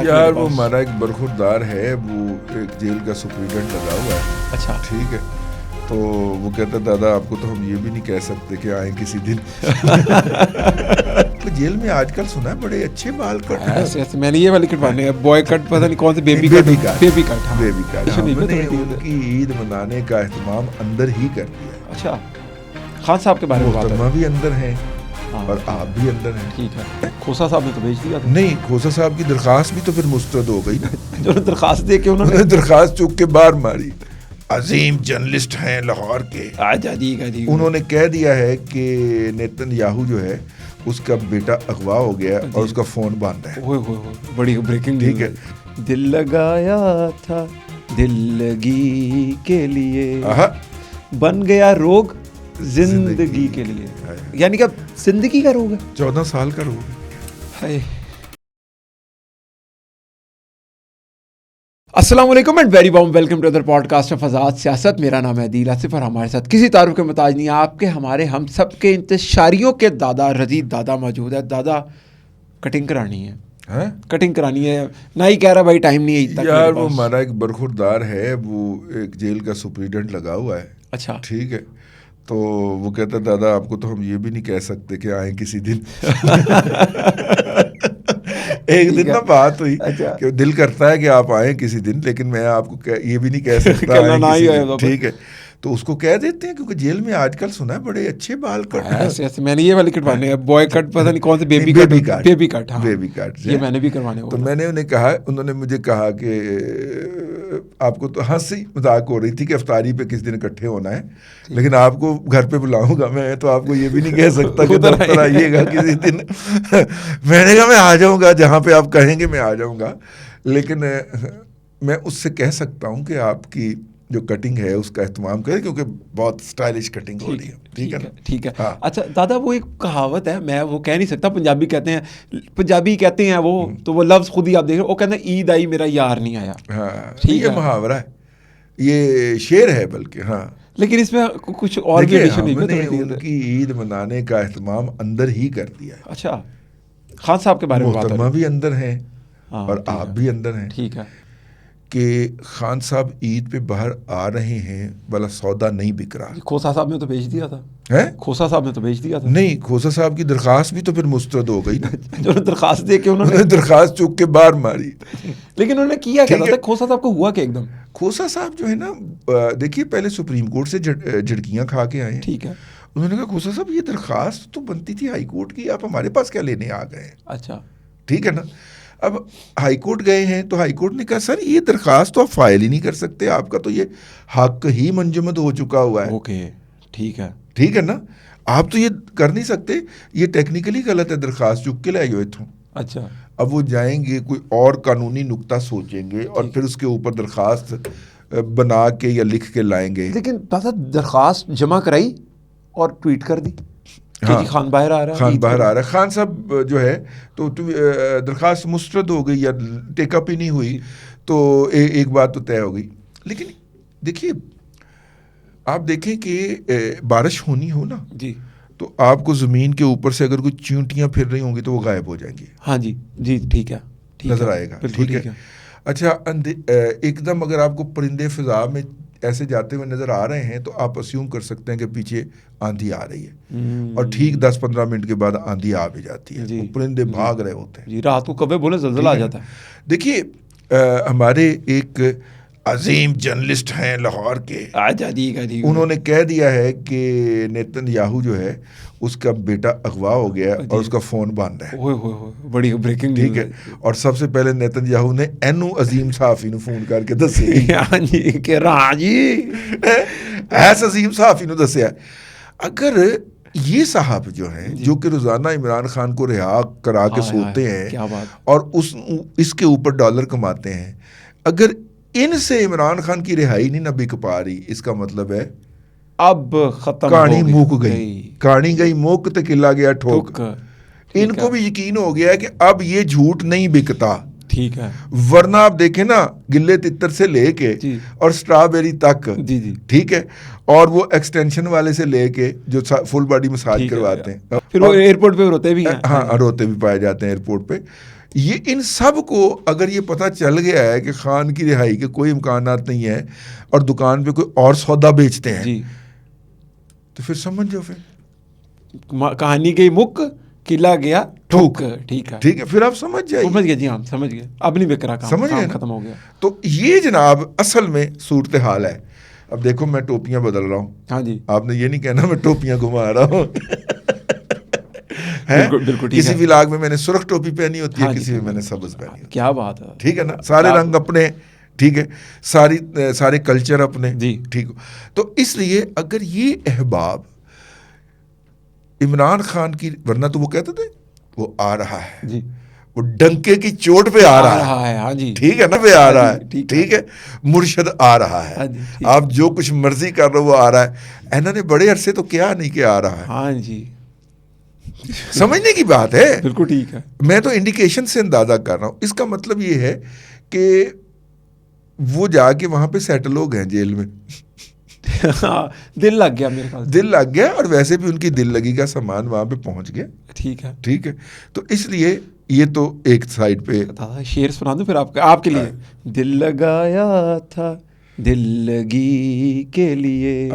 یار وہ ہمارا ایک برخوردار ہے, وہ ایک جیل کا سپرنٹینڈنٹ لگا ہوا ہے. اچھا ٹھیک ہے, تو وہ کہتا ہے دادا آپ کو تو ہم یہ بھی نہیں کہہ سکتے کہ آئیں کسی دن. جیل میں آج کل سنا ہے بڑے اچھے بال کٹ, ایسے میں نے یہ والی کٹوانے ہیں, بوائے کٹ پتہ نہیں کون سے, بیبی کٹ. بیبی کٹ ہم نے ان کی عید منانے کا اہتمام اندر ہی کر دیا. اچھا, خان صاحب کے بارے میں بات ہے, بھی اندر ہیں اور آپ بھی اندر ہیں. ٹھیک ہے, کھوسا صاحب نے تو بھیج دیا. نہیں, کھوسا صاحب کی درخواست بھی تو پھر مسترد ہو گئی نا. جو درخواست دے کے انہوں نے درخواست چوک کے باہر ماری. عظیم جرنلسٹ ہیں لاہور کے, انہوں نے کہہ دیا ہے کہ نیتن یاہو جو ہے اس کا بیٹا اغوا ہو گیا اور اس کا فون بند ہے. بڑی بریکنگ. ٹھیک ہے, دل لگایا تھا دل لگی کے لیے, بن گیا روگ زندگی کے لیے. یعنی کہ زندگی کا روگ ہے, 14 سال کا روگ ہے. السلام علیکم and very warm welcome to other podcast of Azad Siyasat. میرا نام ہے عدیل آصف اور ہمارے ساتھ کسی تعارف کے محتاج نہیں, آپ کے ہمارے ہم سب کے انتشاریوں کے دادا رضید دادا موجود ہے. دادا کٹنگ کرانی ہے, کٹنگ کرانی ہے, نہ ہی کہہ رہا بھائی ٹائم نہیں ہے. یار وہ ہمارا ایک برخوردار ہے, وہ ایک جیل کا سپرنٹینڈنٹ لگا ہوا ہے. اچھا ٹھیک ہے, تو وہ کہتا ہے دادا آپ کو تو ہم یہ بھی نہیں کہہ سکتے کہ آئیں کسی دن. ایک دن نا بات ہوئی کہ دل کرتا ہے کہ آپ آئیں کسی دن, لیکن میں آپ کو یہ بھی نہیں کہہ سکتا. ٹھیک ہے, تو اس کو کہہ دیتے ہیں کیونکہ جیل میں آج کل سنا ہے بڑے اچھے بال کٹ. ایسے میں نے یہ والی کٹوانے ہیں, بوائے کٹ پتہ نہیں کون سے, بیبی کٹ. یہ میں نے بھی کروانے. تو میں نے انہیں کہا, انہوں نے مجھے کہا کہ آپ کو تو ہنسی مذاق ہو رہی تھی کہ افطاری پہ کس دن اکٹھے ہونا ہے, لیکن آپ کو گھر پہ بلاؤں گا میں, تو آپ کو یہ بھی نہیں کہہ سکتا کہ دفتر آئیے گا کسی دن. میں نے کہا میں آ جاؤں گا, جہاں پہ آپ کہیں گے میں آ جاؤں گا, لیکن میں اس سے کہہ سکتا ہوں کہ آپ کی جو کٹنگ ہے اس کا اہتمام کریں, کیونکہ بہت اسٹائلش کٹنگ ہو رہی ہے. ٹھیک ہے, ٹھیک ہے. اچھا دادا, وہ ایک کہاوت ہے, میں وہ کہہ نہیں سکتا, پنجابی کہتے ہیں, پنجابی کہتے ہیں وہ, تو وہ لفظ خود ہی آپ دیکھ رہے, وہ کہتے ہیں عید آئی میرا یار نہیں آیا. ہاں, یہ محاورہ ہے, یہ شعر ہے بلکہ. ہاں, لیکن اس میں کچھ اور بھی ہم نے ان کی عید منانے کا اہتمام اندر ہی کر دیا ہے. اچھا, خان صاحب کے بارے میں بات, محترمہ بھی اندر ہیں اور آپ بھی اندر ہیں. ٹھیک ہے, کہ خان صاحب عید پہ باہر آ رہے ہیں, بلا سودا نہیں بک رہا. کھوسا صاحب نے تو بھیج دیا تھا. کھوسا صاحب نے تو بھیج دیا تھا. نہیں, کھوسا صاحب کی درخواست بھی تو پھر مسترد ہو گئی نا. جو درخواست دے کے انہوں نے درخواست چوک کے باہر ماری. لیکن انہوں نے کیا کیا تھا کھوسا صاحب کو, ہوا کہ ایک دم کھوسا صاحب جو ہے نا, دیکھیے پہلے سپریم کورٹ سے جھڑکیاں کھا کے آئے. ٹھیک ہے, انہوں نے کہا کھوسا صاحب یہ درخواست تو بنتی تھی ہائی کورٹ کی, آپ ہمارے پاس کیا لینے آ گئے ہیں. اچھا ٹھیک ہے نا. اب ہائی کورٹ گئے ہیں تو ہائی کورٹ نے کہا سر یہ درخواست تو آپ فائل ہی نہیں کر سکتے, آپ کا تو یہ حق ہی منجمد ہو چکا ہوا ہے. اوکے, ٹھیک ہے, ٹھیک ہے نا, آپ تو یہ کر نہیں سکتے, یہ ٹیکنیکلی غلط ہے, درخواست چک کے لے آئیے اتھوں. اچھا, اب وہ جائیں گے کوئی اور قانونی نقطہ سوچیں گے اور پھر اس کے اوپر درخواست بنا کے یا لکھ کے لائیں گے. لیکن درخواست جمع کرائی اور ٹویٹ کر دی. ہاں, خان باہر آ رہا ہے, خان باہر آ رہا ہے. خان صاحب جو ہے تو درخواست مسترد ہو گئی یا ٹیک اپ ہی نہیں ہوئی, تو ایک بات تو طے ہو گئی. لیکن دیکھیے, آپ دیکھیں کہ بارش ہونی ہو نا جی, تو آپ کو زمین کے اوپر سے اگر کوئی چیونٹیاں پھر رہی ہوں گی تو وہ غائب ہو جائیں گی. ہاں جی جی, ٹھیک ہے, نظر آئے گا. ٹھیک ہے. اچھا, ایک دم اگر آپ کو پرندے فضا میں ایسے جاتے ہوئے نظر آ رہے ہیں تو آپ اسیوم کر سکتے ہیں کہ پیچھے آندھی آ رہی ہے, اور ٹھیک 10-15 منٹ کے بعد آندھی آ بھی جاتی ہے. پرندے بھاگ رہے ہوتے ہیں. جی, رات کو کبھی بولے زلزلہ آ جاتا ہے. دیکھیے ہمارے ایک عظیم جرنلسٹ ہیں لاہور کے, انہوں نے کہہ دیا ہے کہ نیتن یاہو جو ہے اس کا بیٹا اغوا ہو گیا اور اس کا فون بند ہے. بڑی بریکنگ. ٹھیک ہے, اور سب سے پہلے نیتن یاہو نے اینو عظیم صحافی نو فون کر کے دسیا کہ ایس عظیم صحافی نو دسیا. اگر یہ صاحب جو ہیں جو کہ روزانہ عمران خان کو رہا کرا کے سوتے ہیں اور اس کے اوپر ڈالر کماتے ہیں, اگر ان سے عمران خان کی رہائی نہیں نہ بک پا رہی, اس کا مطلب ہے اب ختم, کہانی موک گئی, کہانی گئی موک تے قلعہ گیا ٹھوک. ان کو بھی یقین ہو گیا ہے کہ اب یہ جھوٹ نہیں بکتا. ٹھیک ہے, ورنہ آپ دیکھیں نا, گلے تتر سے لے کے اور سٹرابیری تک, ٹھیک ہے, اور وہ ایکسٹینشن والے سے لے کے جو فل باڈی مساج کرواتے ہیں, پھر وہ ایئرپورٹ پہ روتے بھی ہیں. ہاں, روتے بھی پائے جاتے ہیں ایئرپورٹ پہ. یہ ان سب کو اگر یہ پتہ چل گیا ہے کہ خان کی رہائی کے کوئی امکانات نہیں ہیں اور دکان پہ کوئی اور سودا بیچتے ہیں جی تو پھر سمجھ جاؤ، پھر کہانی گئی مک قلعہ گیا ٹھوک. ٹھیک ہے ٹھیک ہے، پھر آپ سمجھ جائیے. سمجھ گئے جی ہاں سمجھ گئے. اب نہیں بک رہا کام سمجھ گئے ختم ہو گیا. تو یہ جناب اصل میں صورتحال ہے. اب دیکھو میں ٹوپیاں بدل رہا ہوں. ہاں جی آپ نے یہ نہیں کہنا میں ٹوپیاں گھما رہا ہوں. بالکل ٹھیک ہے. کسی ولاگ میں نے سرخ ٹوپی پہنی ہوتی ہے، ہاں کسی میں میں نے سبز پہنی ہوتی. کیا بات ہے. ٹھیک ہے نا، سارے رنگ اپنے، ٹھیک ہے، سارے کلچر اپنے. جی ٹھیک. تو اس لیے اگر یہ احباب عمران خان کی، ورنہ تو وہ کہتے تھے وہ آ رہا ہے جی، وہ ڈنکے کی چوٹ پہ آ رہا ہے. ہاں جی ٹھیک ہے نا، پہ آ رہا ہے. ٹھیک ہے، مرشد آ رہا ہے. آپ جو کچھ مرضی کر رہے ہو وہ آ رہا ہے. انہوں نے بڑے عرصے تو کیا نہیں کہ آ رہا ہے. ہاں جی سمجھنے کی بات ہے. بالکل ٹھیک ہے. میں تو انڈیکیشن سے اندازہ کر رہا ہوں. اس کا مطلب یہ ہے کہ وہ جا کے وہاں پہ سیٹل ہو گئے جیل میں. دل لگ گیا میرے خیال، دل لگ گیا، اور ویسے بھی ان کی دل لگی کا سامان وہاں پہ پہنچ گیا. ٹھیک ہے ٹھیک ہے. تو اس لیے یہ تو ایک سائڈ پہ شعر سنا دوں پھر آپ کے لیے. دل لگایا تھا دل لگی کے لیے،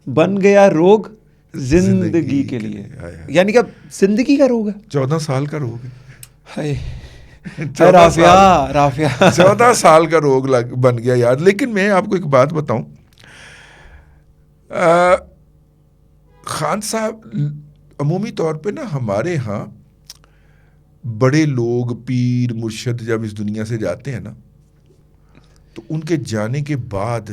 بن گیا روگ زندگی کے لیے. یعنی کہ زندگی کا روگ ہے. 14 سال کا روگ ہے. 14 سال کا روگ بن گیا یار. لیکن میں آپ کو ایک بات بتاؤں، خان صاحب عمومی طور پہ نا ہمارے ہاں بڑے لوگ، پیر مرشد جب اس دنیا سے جاتے ہیں نا تو ان کے جانے کے بعد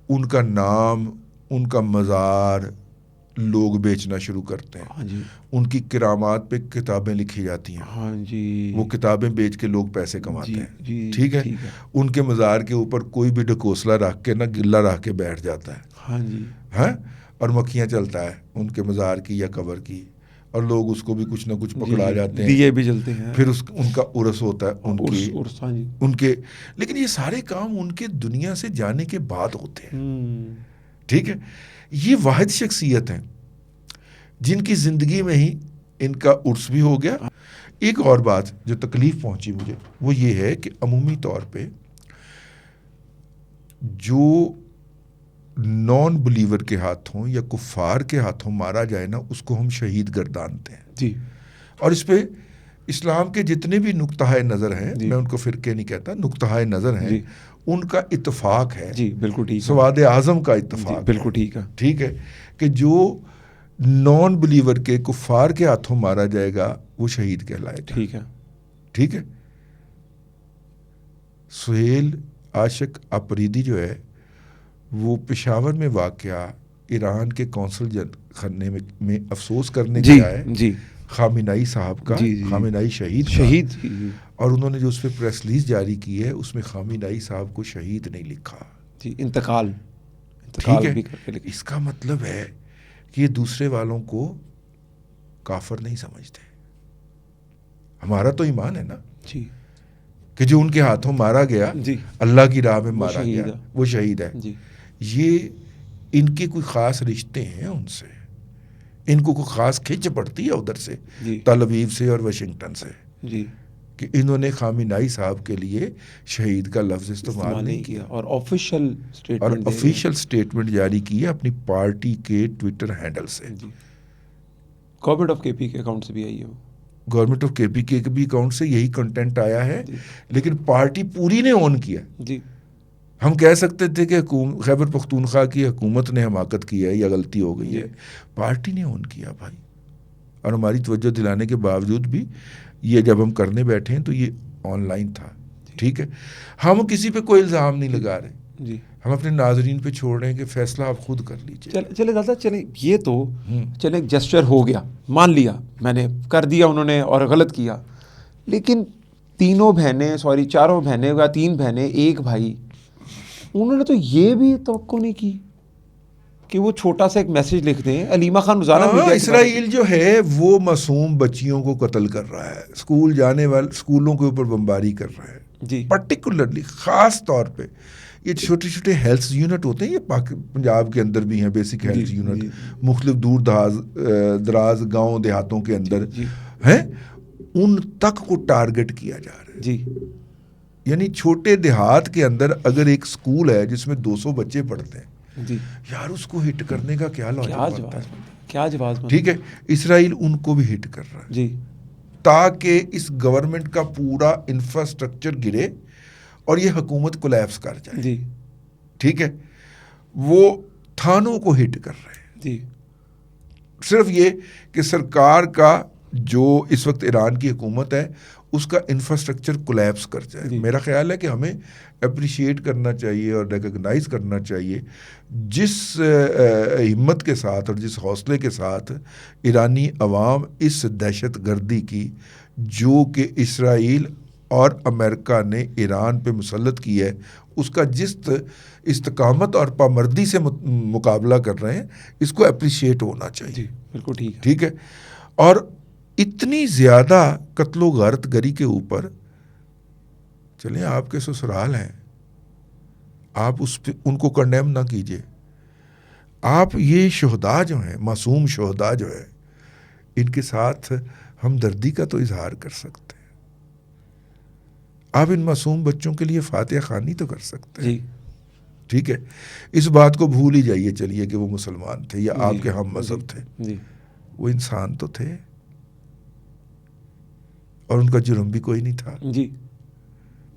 ان کا نام، ان کا مزار لوگ بیچنا شروع کرتے ہیں. ہاں جی. ان کی کرامات پہ کتابیں لکھی جاتی ہیں. ہاں جی. وہ کتابیں بیچ کے لوگ پیسے کماتے ہیں. جی. ٹھیک ہے. ان کے مزار کے اوپر کوئی بھی ڈھکوسلا رکھ کے نہ گلا رکھ کے بیٹھ جاتا ہے. ہاں جی. ہاں، اور مکھیاں چلتا ہے ان کے مزار کی یا قبر کی، اور لوگ اس کو بھی کچھ نہ کچھ پکڑا جاتے ہیں، دیے بھی جلتے ہیں، پھر ان کا عرس ہوتا ہے ان کے. لیکن یہ سارے کام ان کے دنیا سے جانے کے بعد ہوتے ہیں. ٹھیک ہے. یہ واحد شخصیت ہیں جن کی زندگی میں ہی ان کا عرس بھی ہو گیا. ایک اور بات جو تکلیف پہنچی مجھے وہ یہ ہے کہ عمومی طور پہ جو نان بلیور کے ہاتھوں یا کفار کے ہاتھوں مارا جائے نا، اس کو ہم شہید گردانتے ہیں. جی. اور اس پہ اسلام کے جتنے بھی نقطہ نظر ہیں، میں ان کو فرقے نہیں کہتا، نقطہ نظر ہیں، ان کا اتفاق ہے. جی بالکل ٹھیک. سواد اعظم کا اتفاق. بالکل ٹھیک ہے. ٹھیک ہے کہ جو نان بلیور کے، کفار کے ہاتھوں مارا جائے گا وہ شہید کہلائے گا. ٹھیک ہے. ٹھیک ہے. سہیل عاشق اپریدی جو ہے وہ پشاور میں واقعہ ایران کے قونصل خانے میں افسوس کرنے گیا ہے خامنائی صاحب کا. خامنائی شہید اور انہوں نے جو اس پہ پریس ریلیز جاری کی ہے اس میں خامنائی صاحب کو شہید نہیں لکھا. انتقال. ٹھیک ہے. اس کا مطلب ہے کہ یہ دوسرے والوں کو کافر نہیں سمجھتے. ہمارا تو ایمان ہے نا جی کہ جو ان کے ہاتھوں مارا گیا، اللہ کی راہ میں مارا گیا، وہ شہید ہے. یہ ان کے کوئی خاص رشتے ہیں ان سے، ان کو کوئی خاص کھنچ پڑتی ہے ادھر سے، تل اویو سے اور واشنگٹن سے، کہ انہوں نے خامنائی صاحب کے لیے شہید کا لفظ استعمال نہیں کیا. اور آفیشیل سٹیٹمنٹ جاری کی ہے اپنی پارٹی کے ٹویٹر ہینڈل سے. گورنمنٹ آف کے پی کے اکاؤنٹ سے بھی آئی ہے. گورنمنٹ آف کے پی کے بھی اکاؤنٹ سے یہی کنٹینٹ آیا ہے، لیکن پارٹی پوری نے آن کیا. ہم کہہ سکتے تھے کہ خیبر پختونخوا کی حکومت نے حماقت کی ہے یا غلطی ہو گئی ہے، پارٹی نے آن کیا بھائی. اور ہماری توجہ دلانے کے باوجود بھی یہ جب ہم کرنے بیٹھے ہیں تو یہ آن لائن تھا. ٹھیک ہے. ہم کسی پہ کوئی الزام نہیں لگا رہے، ہم اپنے ناظرین پہ چھوڑ رہے ہیں کہ فیصلہ آپ خود کر لیجیے. چلے دادا چلیں، یہ تو چلیں ایک جسچر ہو گیا، مان لیا میں نے کر دیا انہوں نے اور غلط کیا. لیکن چاروں بہنیں یا 3 بہنیں 1 بھائی، انہوں نے تو یہ بھی توقع نہیں کی کہ وہ چھوٹا سا ایک میسج لکھ دیں. علیمہ خان روزانہ اسرائیل جو ہے وہ معصوم بچیوں کو قتل کر رہا ہے، اسکول جانے والے اسکولوں کے اوپر بمباری کر رہا ہے. پرٹیکولرلی خاص طور پہ یہ چھوٹے چھوٹے ہیلتھ یونٹ ہوتے ہیں، یہ پنجاب کے اندر بھی ہیں بیسک ہیلتھ یونٹ، مختلف دور دراز گاؤں دیہاتوں کے اندر ہیں. ان تک کو ٹارگٹ کیا جا رہا ہے. جی یعنی چھوٹے دیہات کے اندر اگر ایک سکول ہے جس میں 200 بچے پڑھتے ہیں, جی یار اس کو ہٹ کرنے کا کیا لاجک بنتا ہے؟ کیا جواز؟ ٹھیک ہے, اسرائیل ان کو بھی ہٹ کر رہا ہے جی تاکہ اس گورنمنٹ کا پورا انفراسٹرکچر گرے اور یہ حکومت کولیپس کر جائے. جی ٹھیک ہے, وہ تھانوں کو ہٹ کر رہے ہیں. جی صرف یہ کہ سرکار کا جو اس وقت ایران کی حکومت ہے اس کا انفراسٹرکچر کولیپس کر جائے. جی. میرا خیال ہے کہ ہمیں اپریشیٹ کرنا چاہیے اور ریکگنائز کرنا چاہیے جس ہمت کے ساتھ اور جس حوصلے کے ساتھ ایرانی عوام اس دہشت گردی کی جو کہ اسرائیل اور امریکہ نے ایران پہ مسلط کی ہے اس کا جس استقامت اور پامردی سے مقابلہ کر رہے ہیں, اس کو اپریشیٹ ہونا چاہیے. جی بالکل ٹھیک ہے. ٹھیک ہے, اور اتنی زیادہ قتل و غارت گری کے اوپر چلیں آپ کے سسرال ہیں, آپ اس پہ ان کو کنڈیم نہ کیجئے. آپ یہ شہداء جو ہیں, معصوم شہداء جو ہے, ان کے ساتھ ہمدردی کا تو اظہار کر سکتے ہیں. آپ ان معصوم بچوں کے لیے فاتحہ خوانی تو کر سکتے ہیں. جی ٹھیک ہے, اس بات کو بھول ہی جائیے چلیے کہ وہ مسلمان تھے یا آپ کے ہم مذہب تھے. جی وہ انسان تو تھے اور ان کا جرم بھی کوئی نہیں تھا. جی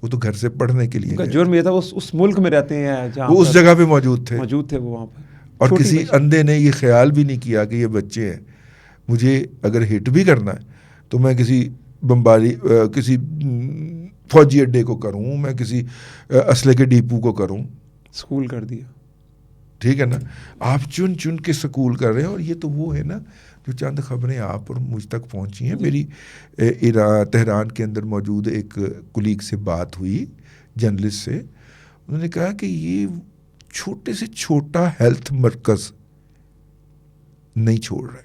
وہ تو گھر سے پڑھنے کے لیے ان کا جرم یہ تھا وہ اس ملک میں رہتے ہیں جہاں وہ اس جگہ پہ موجود تھے وہ وہاں پہ, اور کسی اندھے نے یہ خیال بھی نہیں کیا کہ یہ بچے ہیں, مجھے اگر ہٹ بھی کرنا ہے تو میں کسی بمباری کسی فوجی اڈے کو کروں, میں کسی اسلحے کے ڈیپو کو کروں. سکول کر دیا. ٹھیک ہے نا, آپ چن چن کے سکول کر رہے ہیں. اور یہ تو وہ ہے نا جو چند خبریں آپ اور مجھ تک پہنچی ہیں. میری تہران کے اندر موجود ایک کلیگ سے بات ہوئی, جرنلسٹ سے. انہوں نے کہا کہ یہ چھوٹے سے چھوٹا ہیلتھ مرکز نہیں چھوڑ رہے.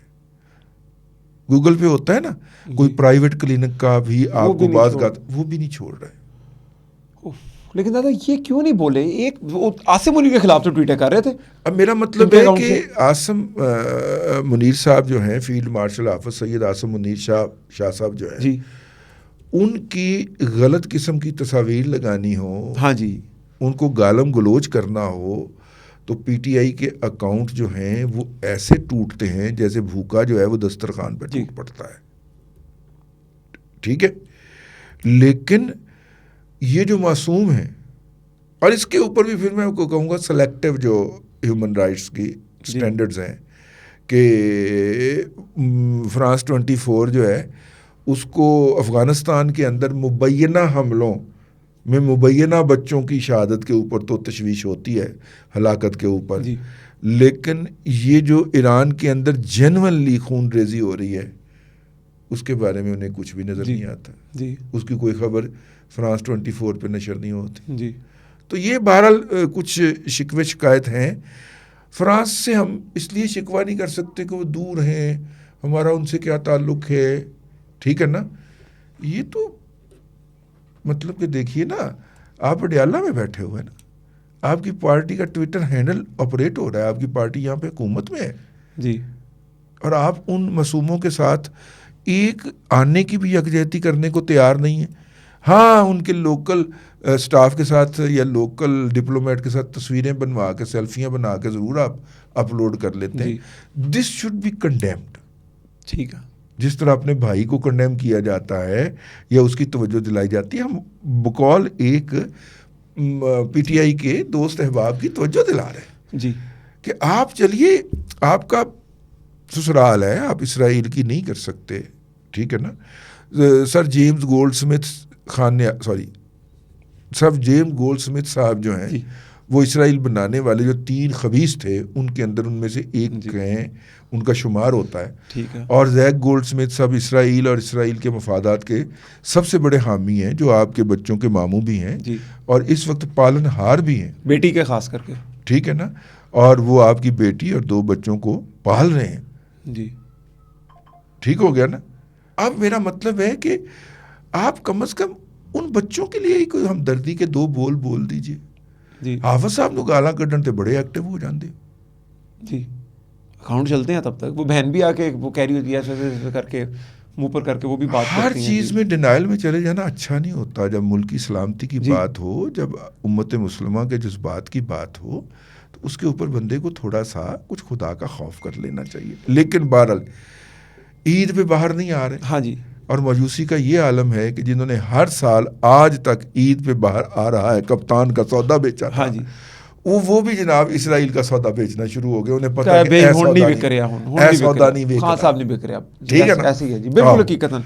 گوگل پہ ہوتا ہے نا کوئی پرائیویٹ کلینک کا بھی آپ کو بعض کا, وہ بھی نہیں چھوڑ رہے. لیکن دادا یہ کیوں نہیں بولے؟ ایک عاصم منیر کے خلاف تو ٹویٹیں کر رہے تھے. اب میرا مطلب ہے کہ عاصم منیر صاحب جو ہیں, field marshal office Syed Asim Munir شاہ صاحب جو ہیں, جی ان کی غلط قسم کی تصاویر لگانی ہو, ہاں جی, ان کو گالم گلوچ کرنا ہو تو پی ٹی آئی کے اکاؤنٹ جو ہیں وہ ایسے ٹوٹتے ہیں جیسے بھوکا جو ہے وہ دسترخوان پہ ٹوٹ پڑتا ہے. ٹھیک ہے, لیکن یہ جو معصوم ہیں, اور اس کے اوپر بھی پھر میں کو کہوں گا سلیکٹیو جو ہیومن رائٹس کی سٹینڈرڈز ہیں کہ فرانس 24 جو ہے اس کو افغانستان کے اندر مبینہ حملوں میں مبینہ بچوں کی شہادت کے اوپر تو تشویش ہوتی ہے, ہلاکت کے اوپر, لیکن یہ جو ایران کے اندر جینوئنلی خون ریزی ہو رہی ہے اس کے بارے میں انہیں کچھ بھی نظر نہیں آتا. اس کی کوئی خبر فرانس 24 پہ نشر نہیں ہوتی. تو یہ بہرحال کچھ شکوے شکایت ہیں. فرانس سے ہم اس لیے شکوہ نہیں کر سکتے کہ وہ دور ہیں, ہمارا ان سے کیا تعلق ہے. ٹھیک ہے نا, یہ تو مطلب کہ دیکھیے نا, آپ اڈیالہ میں بیٹھے ہوئے ہیں نا, آپ کی پارٹی کا ٹویٹر ہینڈل آپریٹ ہو رہا ہے, آپ کی پارٹی یہاں پہ حکومت میں ہے جی, اور آپ ان معصوموں کے ساتھ ایک آنے کی بھی یکجہتی کرنے کو تیار نہیں ہے. ہاں, ان کے لوکل سٹاف کے ساتھ یا لوکل ڈپلومیٹ کے ساتھ تصویریں بنوا کے, سیلفیاں بنا کے ضرور آپ اپلوڈ کر لیتے ہیں. This should be condemned. ٹھیک ہے, جس طرح اپنے بھائی کو کنڈیم کیا جاتا ہے یا اس کی توجہ دلائی جاتی ہے, ہم بقول ایک پی ٹی آئی کے دوست احباب کی توجہ دلا رہے ہیں جی کہ آپ چلیے, آپ کا سسرال ہے, آپ اسرائیل کی نہیں کر سکتے. ٹھیک ہے نا, سر جیمز گولڈ سمتھ صاحب جو ہیں وہ اسرائیل بنانے والے جو 3 خبیث تھے ان کے اندر ان میں سے ایک ہیں, ان کا شمار ہوتا ہے. ٹھیک ہے, اور زیک گولڈ سمتھ صاحب اسرائیل اور اسرائیل کے مفادات کے سب سے بڑے حامی ہیں, جو آپ کے بچوں کے ماموں بھی ہیں اور اس وقت پالن ہار بھی ہیں, بیٹی کے خاص کر کے. ٹھیک ہے نا, اور وہ آپ کی بیٹی اور 2 بچوں کو پال رہے ہیں. جی ٹھیک ہو گیا نا. اب میرا مطلب ہے کہ آپ کم از کم ان بچوں کے لیے ہی کوئی ہمدردی کے 2 بول دیجئے. جی, حافظ صاحب نو گالاں کڈن تے بڑے ایکٹیو ہو جاندے. جی, اکاؤنٹ چلتے ہیں تب تک. وہ بہن بھی آ کے وہ کہہ رہی ہوتی ہے ایسے کر کے منہ پر کر کے وہ بھی بات ہر کرتی ہیں. چیز میں ڈینائل میں چلے جانا اچھا نہیں ہوتا. جب ملک کی سلامتی کی بات ہو, جب امت مسلمہ کے جذبات کی بات ہو, تو اس کے اوپر بندے کو تھوڑا سا کچھ خدا کا خوف کر لینا چاہیے. لیکن بہرحال عید پہ باہر نہیں آ رہے. ہاں جی. اور مایوسی کا یہ عالم ہے کہ جنہوں نے ہر سال آج تک عید پہ باہر آ رہا ہے, کپتان کا سودا بیچا تھا, ہاں جی, وہ بھی جناب اسرائیل کا سودا بیچنا شروع ہو گئے. انہیں پتہ ہے کہ نہیں بک رہا, سودا نہیں بک رہا. خان صاحب نہیں بک رہا. ٹھیک ہے نا, ایسی ہے جی, بالکل حقیقتاً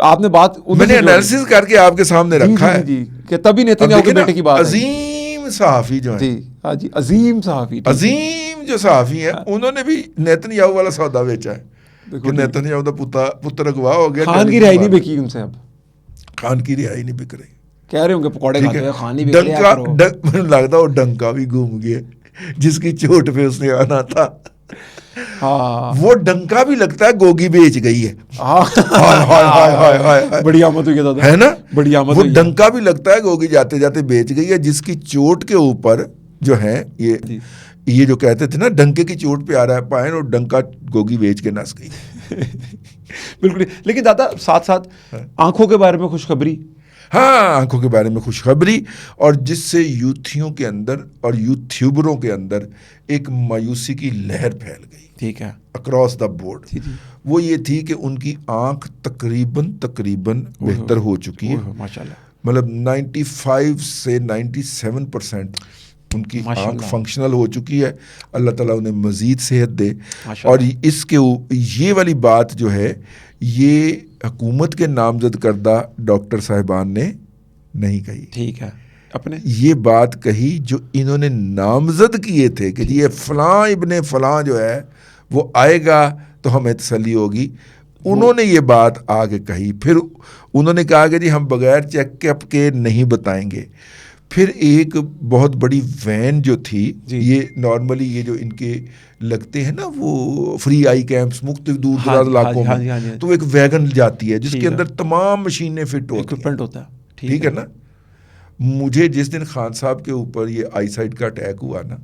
آپ نے بات میں نے انالیسس کر کے آپ کے سامنے رکھا ہے جی, کہ تبھی نیتنیاہو کے بیٹے کی بات ہے. عظیم صحافی جو ہیں, جی ہاں جی, عظیم صحافی, عظیم جو صحافی ہیں, انہوں نے بھی نیتنیاہو والا سودا بیچا ہے کہ نیتنیاہو دا پتر اغوا ہو گیا. خان کی رہائی نہیں بکی ان سے, اب خان کی رہائی نہیں بک رہی. کہہ رہے ہوں گے پکوڑے کھاتے ہوئے خان نہیں بک رہا. لگتا وہ ڈنکا بھی گھوم گیا جس کی چوٹ پہ اس نے آنا تھا. وہ ڈنکا بھی لگتا ہے گوگی بیچ گئی ہے. بڑی آمد ہوئی ہے نا, بڑی آمد. وہ ڈنکا بھی لگتا ہے گوگی جاتے جاتے بیچ گئی ہے, جس کی چوٹ کے اوپر جو ہے یہ جو کہتے تھے نا ڈنکے کی چوٹ پہ آ رہا ہے پائن, اور ڈنکا گوگی بیچ کے نس گئی. بالکل. لیکن دادا ساتھ ساتھ آنکھوں کے بارے میں خوشخبری. ہاں, آنکھوں کے بارے میں خوشخبری, اور جس سے یوتھیوں کے اندر اور یوتیوبروں کے اندر ایک مایوسی کی لہر پھیل گئی. ٹھیک ہے, اکراس دا بورڈ. وہ یہ تھی کہ ان کی آنکھ تقریباً بہتر ہو چکی ہے. ماشاءاللہ, مطلب 95 سے 97% ان کی آنکھ فنکشنل ہو چکی ہے. اللہ تعالیٰ انہیں مزید صحت دے. اور اس کے یہ والی بات جو ہے یہ حکومت کے نامزد کردہ ڈاکٹر صاحبان نے نہیں کہی. ٹھیک ہے, اپنے یہ بات کہی جو انہوں نے نامزد کیے تھے کہ یہ فلاں ابن فلاں جو ہے وہ آئے گا تو ہمیں تسلی ہوگی. انہوں نے یہ بات آگے کہی. پھر انہوں نے کہا کہ جی ہم بغیر چیک اپ کے نہیں بتائیں گے. پھر ایک بہت بڑی وین جو تھی, یہ نارملی یہ جو ان کے لگتے ہیں نا وہ فری آئی کیمپس مختلف دور دراز علاقوں میں, تو ایک ویگن جاتی ہے جس کے اندر تمام مشینیں فٹ ہوتا ہے. ٹھیک ہے نا. مجھے جس دن خان صاحب کے اوپر یہ آئی سائٹ کا اٹیک ہوا نا,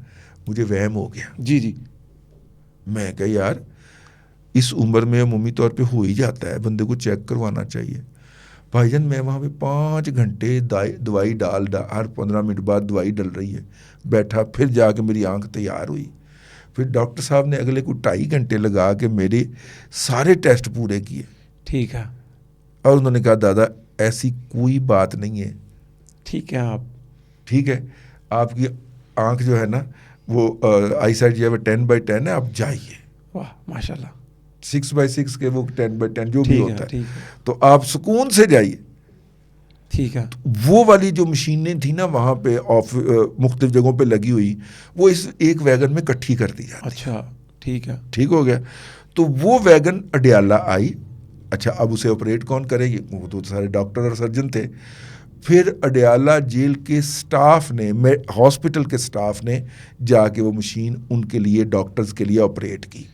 مجھے وہم ہو گیا. جی, میں کہ یار اس عمر میں عمومی طور پہ ہو ہی جاتا ہے, بندے کو چیک کروانا چاہیے. بھائی جان میں وہاں پہ 5 گھنٹے دوائی ڈال ہر 15 منٹ بعد دوائی ڈل رہی ہے, بیٹھا. پھر جا کے میری آنکھ تیار ہوئی. پھر ڈاکٹر صاحب نے اگلے کو 2.5 گھنٹے لگا کے میرے سارے ٹیسٹ پورے کیے. ٹھیک ہے, اور انہوں نے کہا دادا ایسی کوئی بات نہیں ہے. ٹھیک ہے, آپ ٹھیک ہے, آپ کی آنکھ جو ہے نا وہ آئی سائٹ جو ہے وہ 10/10 ہے, آپ جائیے. واہ ماشاء اللہ. 6/6 کے وہ 10/10 جو بھی ہوتا ہے, تو آپ سکون سے جائیے. ٹھیک ہے. وہ والی جو مشینیں تھیں نا وہاں پہ مختلف جگہوں پہ لگی ہوئی, وہ اس ایک ویگن میں اکٹھی کر دی جاتی. اچھا ٹھیک ہے, ٹھیک ہو گیا. تو وہ ویگن اڈیالہ آئی. اچھا اب اسے آپریٹ کون کرے گی, وہ تو سارے ڈاکٹر اور سرجن تھے. پھر اڈیالہ جیل کے سٹاف نے, ہاسپٹل کے سٹاف نے جا کے وہ مشین ان کے لیے ڈاکٹرز کے لیے آپریٹ کی,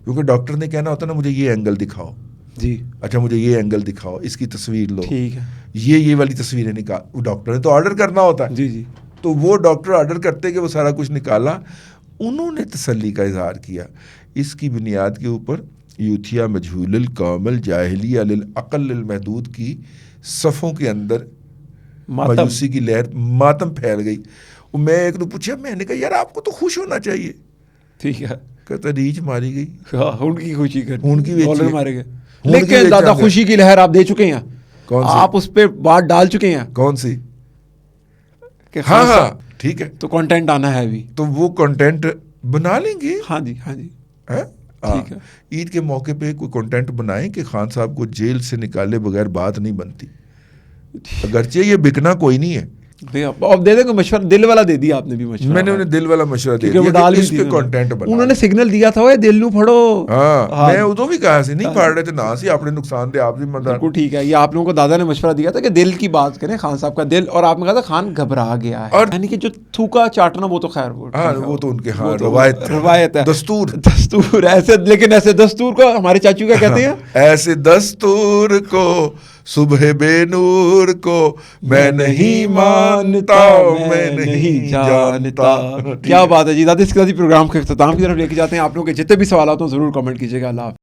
کیونکہ ڈاکٹر نے کہنا ہوتا نا مجھے یہ اینگل دکھاؤ. جی اچھا مجھے یہ اینگل دکھاؤ, اس کی تصویر لو. ٹھیک ہے. یہ والی تصویریں نکال, ڈاکٹر نے تو آرڈر کرنا ہوتا ہے. جی, تو وہ ڈاکٹر آرڈر کرتے کہ وہ سارا کچھ نکالا. انہوں نے تسلی کا اظہار کیا. اس کی بنیاد کے اوپر یوتھیا مجہول القوم الجاہلیہ للعقل المحدود کی صفوں کے اندر مایوسی کی لہر, ماتم پھیل گئی. میں ایک نے پوچھا, میں نے کہا یار آپ کو تو خوش ہونا چاہیے. ٹھیک ہے. کہتا ریچ ماری گئی. ان کی خوشی کر, ان کی ڈالر مارے گئے. لیکن دادا خوشی کی لہر آپ دے چکے ہیں, آپ اس پہ بات ڈال چکے ہیں. کون سی؟ ہاں ٹھیک ہے, تو کنٹینٹ آنا ہے ابھی, تو وہ کنٹینٹ بنا لیں گے. ہاں جی ٹھیک ہے. عید کے موقع پہ کوئی کنٹینٹ بنائیں کہ خان صاحب کو جیل سے نکالے بغیر بات نہیں بنتی. اگرچہ یہ بکنا کوئی نہیں ہے. اب دے دیں گے مشورہ, دل والا دے دیا آپ نے بھی مشورہ. میں نے انہیں دل والا مشورہ دے دیا کہ اس پہ کنٹینٹ بنا. انہوں نے سگنل دیا تھا دل نو پھڑو. ہاں میں ادو بھی کہا سی نہیں پڑھ رہے تھے نا سی اپنے نقصان دے آپ بھی مدد. بالکل ٹھیک ہے. یہ آپ لوگوں کو دادا نے مشورہ دیا تھا کہ دل کی بات کریں, خان صاحب کا دل, اور آپ نے کہا تھا خان گھبرا گیا ہے, یعنی کہ جو تھوکا چاٹنا وہ تو خیر وہ تو ان کے ہاں روایت ہے, دستور ایسے. لیکن ایسے دستور کو ہمارے چاچو کیا کہتے ہیں, ایسے دستور کو صبح بے نور کو میں نہیں مانتا, میں نہیں جانتا. کیا بات ہے جی دادا. اس کے ساتھ ہی پروگرام کے اختتام کی طرف لے کے جاتے ہیں. آپ لوگوں کے جتنے بھی سوالات ہوں ضرور کمنٹ کیجیے گا. اللہ حافظ.